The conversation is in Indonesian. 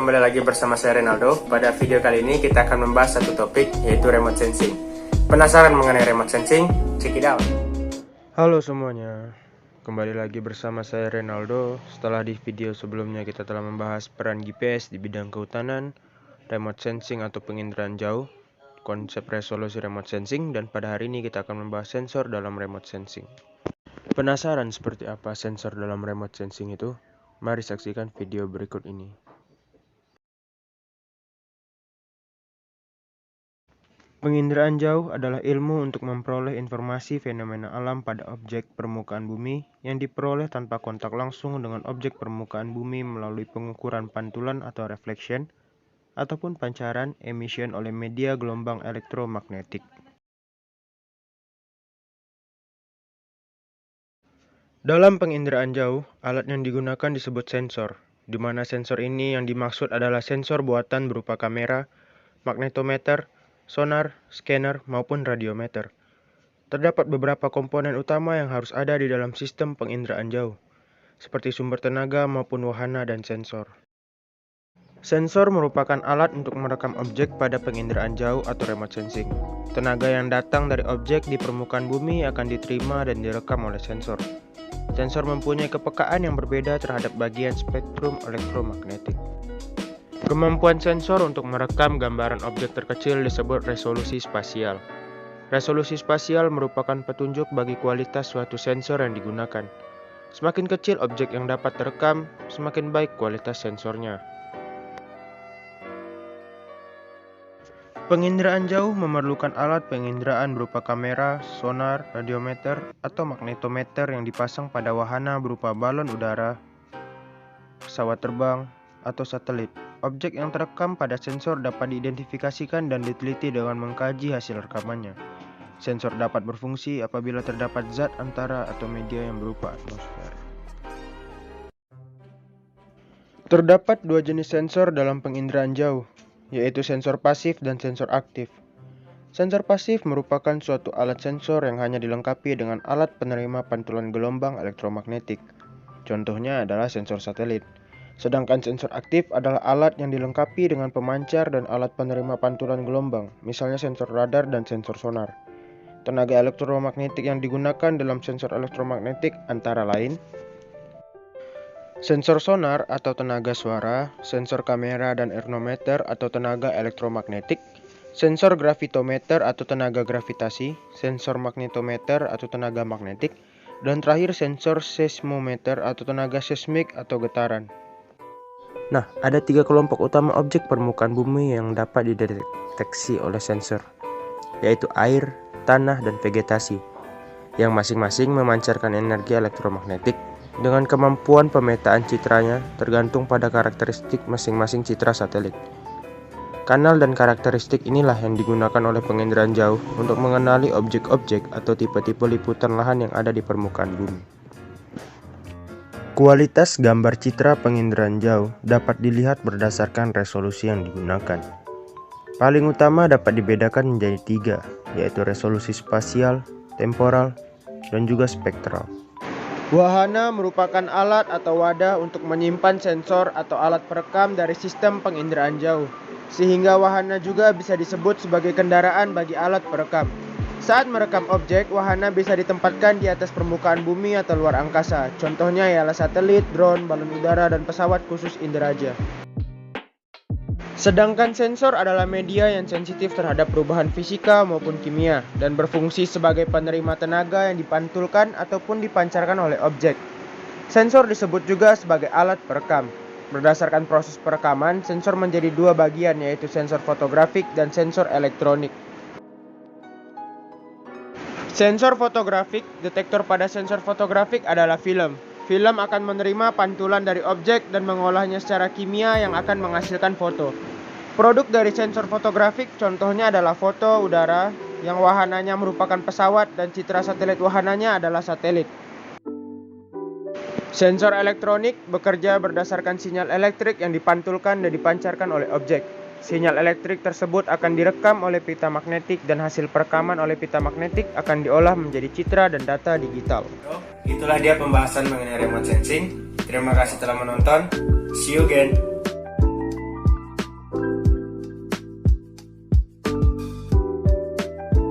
kembali lagi bersama saya Renaldo. Pada video kali ini kita akan membahas satu topik, yaitu remote sensing. Penasaran mengenai remote sensing? Check it out. Halo semuanya, kembali lagi bersama saya Renaldo. Setelah di video sebelumnya kita telah membahas peran GPS di bidang kehutanan, remote sensing atau penginderaan jauh, konsep resolusi remote sensing, dan pada hari ini kita akan membahas sensor dalam remote sensing. Penasaran seperti apa sensor dalam remote sensing itu? Mari saksikan video berikut ini. Penginderaan jauh adalah ilmu untuk memperoleh informasi fenomena alam pada objek permukaan bumi yang diperoleh tanpa kontak langsung dengan objek permukaan bumi melalui pengukuran pantulan atau reflection ataupun pancaran emission oleh media gelombang elektromagnetik. Dalam penginderaan jauh, alat yang digunakan disebut sensor, di mana sensor ini yang dimaksud adalah sensor buatan berupa kamera, magnetometer, sonar, scanner, maupun radiometer. Terdapat beberapa komponen utama yang harus ada di dalam sistem penginderaan jauh, seperti sumber tenaga maupun wahana dan sensor. Sensor merupakan alat untuk merekam objek pada penginderaan jauh atau remote sensing. Tenaga yang datang dari objek di permukaan bumi akan diterima dan direkam oleh sensor. Sensor mempunyai kepekaan yang berbeda terhadap bagian spektrum elektromagnetik. Kemampuan sensor untuk merekam gambaran objek terkecil disebut resolusi spasial. Resolusi spasial merupakan petunjuk bagi kualitas suatu sensor yang digunakan. Semakin kecil objek yang dapat terekam, semakin baik kualitas sensornya. Penginderaan jauh memerlukan alat penginderaan berupa kamera, sonar, radiometer, atau magnetometer yang dipasang pada wahana berupa balon udara, pesawat terbang, atau satelit. Objek yang terekam pada sensor dapat diidentifikasikan dan diteliti dengan mengkaji hasil rekamannya. Sensor dapat berfungsi apabila terdapat zat antara atau media yang berupa atmosfer. Terdapat dua jenis sensor dalam penginderaan jauh, yaitu sensor pasif dan sensor aktif. Sensor pasif merupakan suatu alat sensor yang hanya dilengkapi dengan alat penerima pantulan gelombang elektromagnetik. Contohnya adalah sensor satelit. Sedangkan sensor aktif adalah alat yang dilengkapi dengan pemancar dan alat penerima pantulan gelombang, misalnya sensor radar dan sensor sonar. Tenaga elektromagnetik yang digunakan dalam sensor elektromagnetik antara lain sensor sonar atau tenaga suara, sensor kamera dan anemometer atau tenaga elektromagnetik, sensor gravitometer atau tenaga gravitasi, sensor magnetometer atau tenaga magnetik, dan terakhir sensor seismometer atau tenaga seismik atau getaran. Nah, ada tiga kelompok utama objek permukaan bumi yang dapat dideteksi oleh sensor, yaitu air, tanah, dan vegetasi, yang masing-masing memancarkan energi elektromagnetik dengan kemampuan pemetaan citranya tergantung pada karakteristik masing-masing citra satelit. Kanal dan karakteristik inilah yang digunakan oleh penginderaan jauh untuk mengenali objek-objek atau tipe-tipe liputan lahan yang ada di permukaan bumi. Kualitas gambar citra penginderaan jauh dapat dilihat berdasarkan resolusi yang digunakan. Paling utama dapat dibedakan menjadi tiga, yaitu resolusi spasial, temporal, dan juga spektral. Wahana merupakan alat atau wadah untuk menyimpan sensor atau alat perekam dari sistem penginderaan jauh, sehingga wahana juga bisa disebut sebagai kendaraan bagi alat perekam. Saat merekam objek, wahana bisa ditempatkan di atas permukaan bumi atau luar angkasa. Contohnya ialah satelit, drone, balon udara, dan pesawat khusus inderaja. Sedangkan sensor adalah media yang sensitif terhadap perubahan fisika maupun kimia dan berfungsi sebagai penerima tenaga yang dipantulkan ataupun dipancarkan oleh objek. Sensor disebut juga sebagai alat perekam. Berdasarkan proses perekaman, sensor menjadi dua bagian, yaitu sensor fotografik dan sensor elektronik. Sensor fotografik, detektor pada sensor fotografik adalah film. Film akan menerima pantulan dari objek dan mengolahnya secara kimia yang akan menghasilkan foto. Produk dari sensor fotografik contohnya adalah foto udara yang wahananya merupakan pesawat dan citra satelit wahananya adalah satelit. Sensor elektronik bekerja berdasarkan sinyal elektrik yang dipantulkan dan dipancarkan oleh objek. Sinyal elektrik tersebut akan direkam oleh pita magnetik dan hasil perekaman oleh pita magnetik akan diolah menjadi citra dan data digital. Itulah dia pembahasan mengenai remote sensing. Terima kasih telah menonton. See you again.